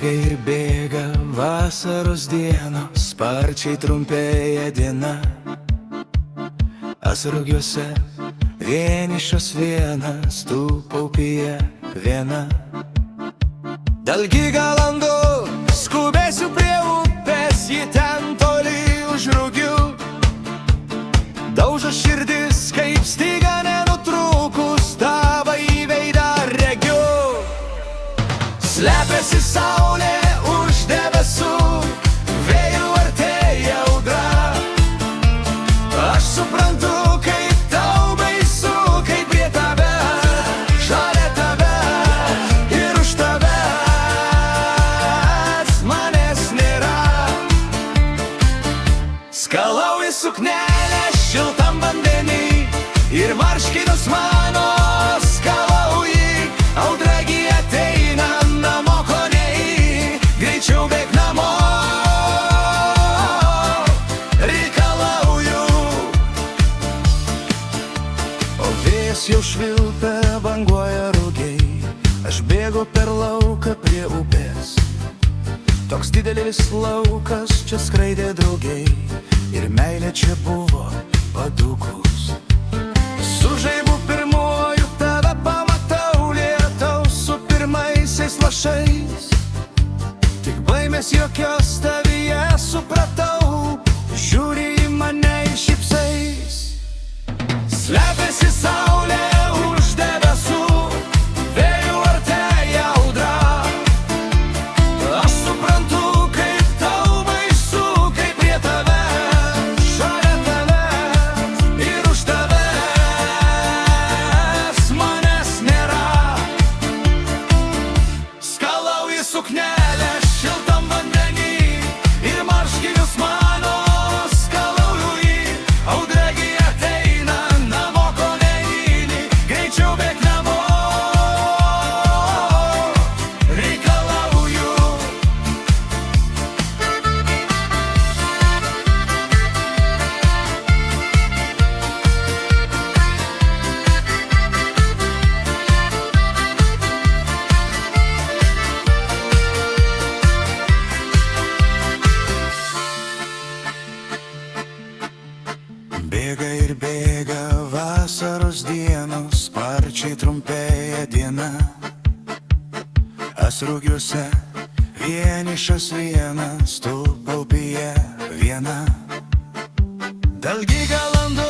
Bėga ir bėga vasaros dienos, sparčiai trumpėja diena. Asrugiuose vienišas vienas, tu paupyje viena. Dalgi galandų skubėsiu prie upės, ji ten toli už rugių. Daužo širdis kaip styga nenutrukus, tavąjį veidą regiu. Slepiasi saulė už debesų, vėjų artėja audra. Aš suprantu, kaip tau baisu, kai prie tavęs, šalia tavęs ir už tavęs manęs nėra. Skalauji suknelę šiltam vandenį ir marškinius mano skalauji. Audragi ateina, namo ko neini, greičiau bėk namo, reikalauju. O vėjas jau švilpia, banguoja rugiai, aš bėgu per lauką prie upės. Toks didelis laukas, čia skraidė drugiai ir meilė čia buvo padūkus. Su žaibu pirmuoju tave pamatau, lietaus su pirmaisiais lašais. Tik baimės jokios tavyje supratau, žiūri į mane ir šypsais. Slepiasi saulė už debesų, vėjų artėja audra. Aš suprantu, kaip tau baisu, kai prie tavęs, šalia tavęs ir už tavęs manęs nėra. Skalauji suknelę šiltam vandenį ir marškinius mano skalauju jį. Audragi ateina, namo ko neini, greičiau bėk namo, reikalauju. Bėga ir bėga vasaros dienos, sparčiai trumpėja diena. Asrugiuose vienišas vienas, tu paupyje viena. Dalgi galandų